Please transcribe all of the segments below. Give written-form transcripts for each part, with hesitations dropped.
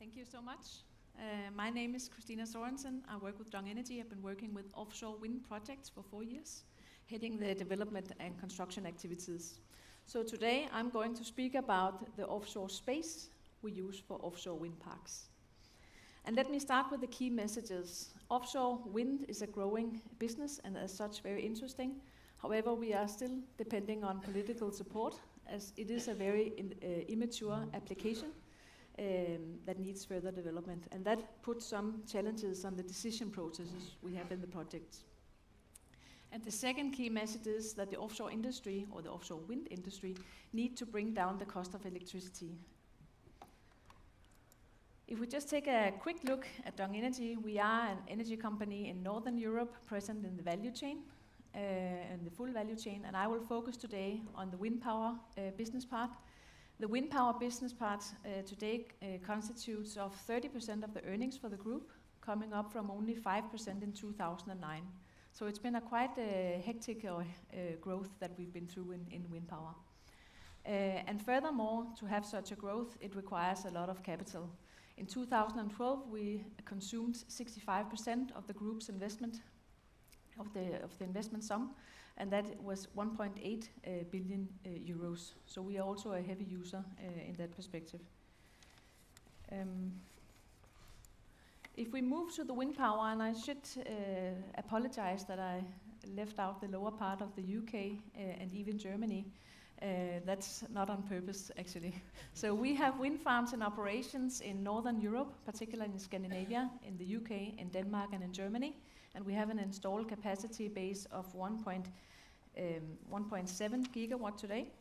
Thank you so much. My name is Christina Sørensen. I work with Dong Energy. I've been working with offshore wind projects for 4 years, heading the development and construction activities. So today I'm going to speak about the offshore space we use for offshore wind parks. And let me start with the key messages. Offshore wind is a growing business and as such very interesting. However, we are still depending on political support as it is a very immature application that needs further development. And that puts some challenges on the decision processes we have in the projects. And the second key message is that the offshore industry, or the offshore wind industry, need to bring down the cost of electricity. If we just take a quick look at Dong Energy, we are an energy company in Northern Europe, present in the value chain, and the full value chain, and I will focus today on the wind power business part. The wind power business part today constitutes of 30% of the earnings for the group, coming up from only 5% in 2009. So it's been a quite hectic growth that we've been through in wind power. And furthermore, to have such a growth, it requires a lot of capital. In 2012, we consumed 65% of the group's investment, of the investment sum, and that was 1.8 billion euros. So we are also a heavy user in that perspective. If we move to the wind power, and I should apologize that I left out the lower part of the UK and even Germany. That's not on purpose, actually. So we have wind farms in operations in Northern Europe, particularly in Scandinavia, in the UK, in Denmark, and in Germany. And we have an installed capacity base of 1.7 gigawatt today.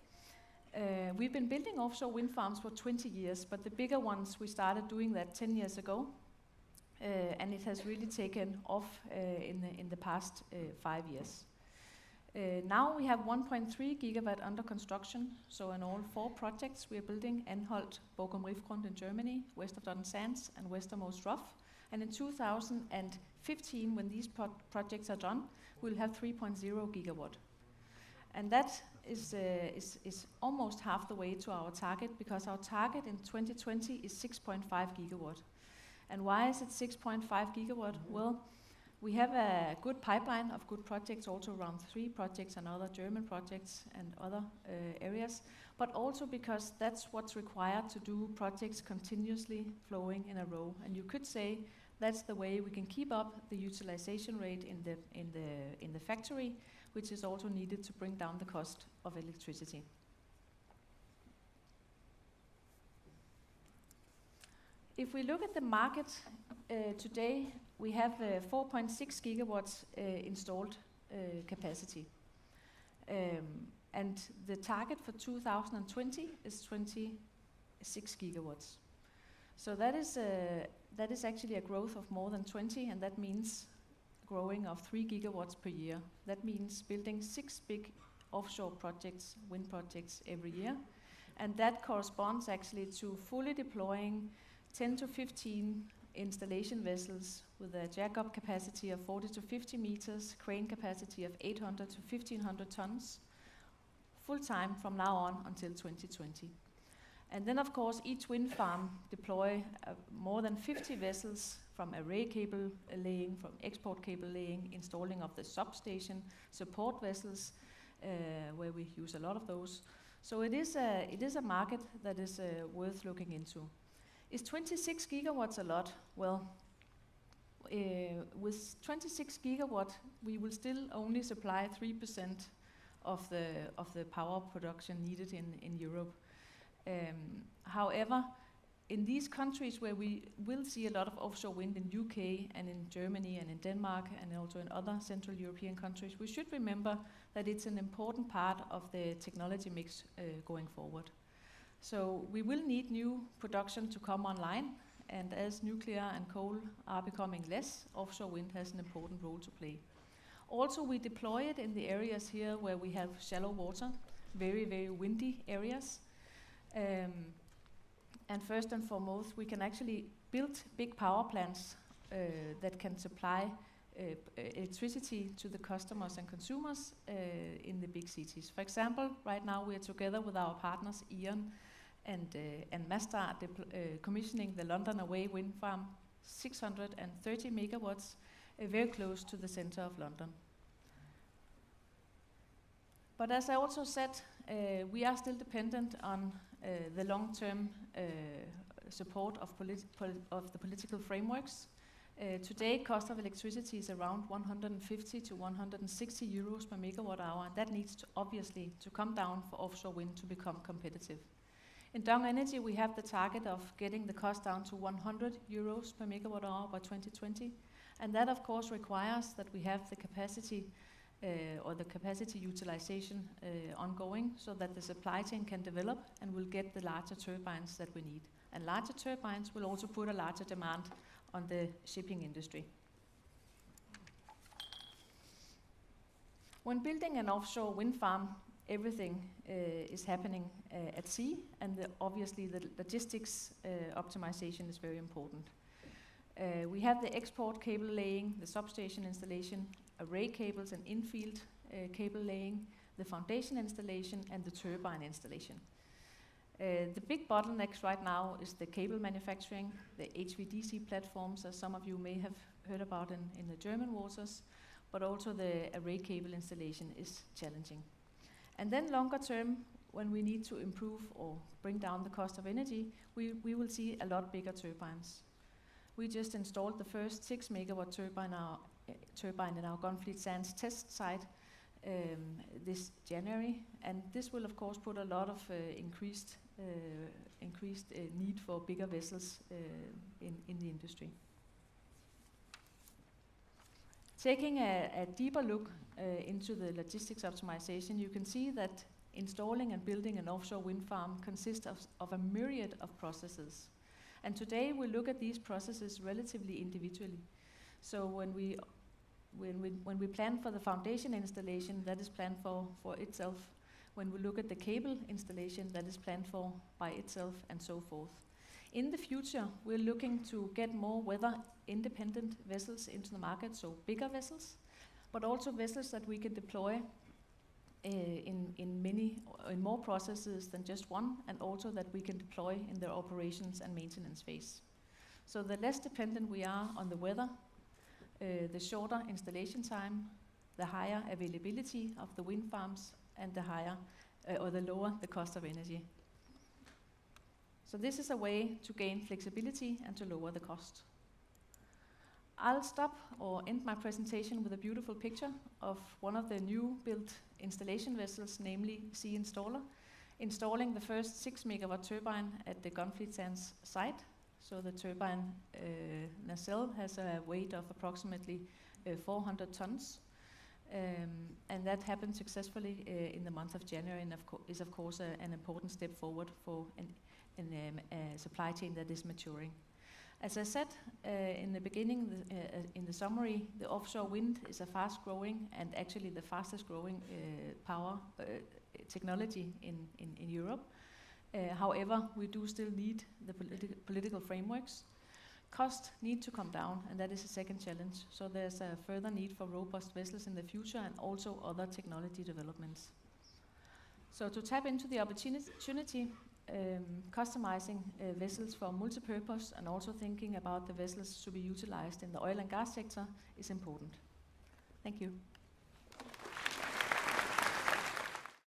We've been building offshore wind farms for 20 years, but the bigger ones, we started doing that 10 years ago. And it has really taken off in the past 5 years. Now we have 1.3 gigawatt under construction, so in all 4 projects we are building: Anholt, Borkum Riffgrund in Germany, Westerflotten Sands, and Westermost Rough. And in 2015, when these projects are done, we'll have 3.0 gigawatt. And that is almost half the way to our target, because our target in 2020 is 6.5 gigawatt. And why is it 6.5 gigawatt? Well, we have a good pipeline of good projects, also around 3 projects and other German projects and other areas, but also because that's what's required to do projects continuously flowing in a row. And you could say that's the way we can keep up the utilization rate in the factory, which is also needed to bring down the cost of electricity. If we look at the market today, we have 4.6 gigawatts installed capacity. And the target for 2020 is 26 gigawatts. So that is actually a growth of more than 20, and that means growing of 3 gigawatts per year. That means building 6 big offshore projects, wind projects every year. And that corresponds actually to fully deploying 10 to 15 installation vessels with a jack-up capacity of 40 to 50 meters, crane capacity of 800 to 1,500 tons, full-time from now on until 2020. And then, of course, each wind farm deploy more than 50 vessels, from array cable laying, from export cable laying, installing of the substation, support vessels, where we use a lot of those. So it is a market that is worth looking into. Is 26 gigawatts a lot? Well, with 26 gigawatt, we will still only supply 3% of the power production needed in Europe. However, in these countries where we will see a lot of offshore wind in UK and in Germany and in Denmark and also in other Central European countries, we should remember that it's an important part of the technology mix going forward. So we will need new production to come online, and as nuclear and coal are becoming less, offshore wind has an important role to play. Also, we deploy it in the areas here where we have shallow water, very, very windy areas. And first and foremost, we can actually build big power plants that can supply electricity to the customers and consumers in the big cities. For example, right now we are together with our partners, E.ON and Mastar commissioning the London Away wind farm, 630 megawatts, very close to the center of London. But as I also said, we are still dependent on the long-term support of the political frameworks. Today, cost of electricity is around 150 to 160 euros per megawatt hour, and that needs to obviously to come down for offshore wind to become competitive. In Dong Energy, we have the target of getting the cost down to 100 euros per megawatt hour by 2020, and that of course requires that we have the capacity or the capacity utilization ongoing, so that the supply chain can develop and will get the larger turbines that we need. And larger turbines will also put a larger demand on the shipping industry. When building an offshore wind farm, everything is happening at sea, and obviously the logistics optimization is very important. We have the export cable laying, the substation installation, array cables and infield cable laying, the foundation installation, and the turbine installation. The big bottlenecks right now is the cable manufacturing, the HVDC platforms, as some of you may have heard about in the German waters, but also the array cable installation is challenging. And then longer term, when we need to improve or bring down the cost of energy, we will see a lot bigger turbines. We just installed the first 6 megawatt turbine in our Gunfleet Sands test site this January, and this will of course put a lot of increased need for bigger vessels in the industry. Taking a deeper look into the logistics optimization, you can see that installing and building an offshore wind farm consists of a myriad of processes. And today we look at these processes relatively individually. So when we plan for the foundation installation, that is planned for itself. When we look at the cable installation, that is planned for by itself, and so forth. In the future, we're looking to get more weather-independent vessels into the market, so bigger vessels, but also vessels that we can deploy in more processes than just one, and also that we can deploy in their operations and maintenance phase. So the less dependent we are on the weather, the shorter installation time, the higher availability of the wind farms, and the higher or the lower the cost of energy. So this is a way to gain flexibility and to lower the cost. I'll stop or end my presentation with a beautiful picture of one of the new built installation vessels, namely Sea Installer, installing the first 6 megawatt turbine at the Gunfleet Sands site. So the turbine nacelle has a weight of approximately 400 tons. And that happened successfully in the month of January, and is of course an important step forward for a supply chain that is maturing. As I said in the beginning, in the summary, the offshore wind is a fast-growing and actually the fastest-growing power technology in Europe. However, we do still need the political frameworks. Costs need to come down, and that is a second challenge. So there's a further need for robust vessels in the future, and also other technology developments. So to tap into the opportunity, customizing vessels for multipurpose and also thinking about the vessels to be utilized in the oil and gas sector is important. Thank you.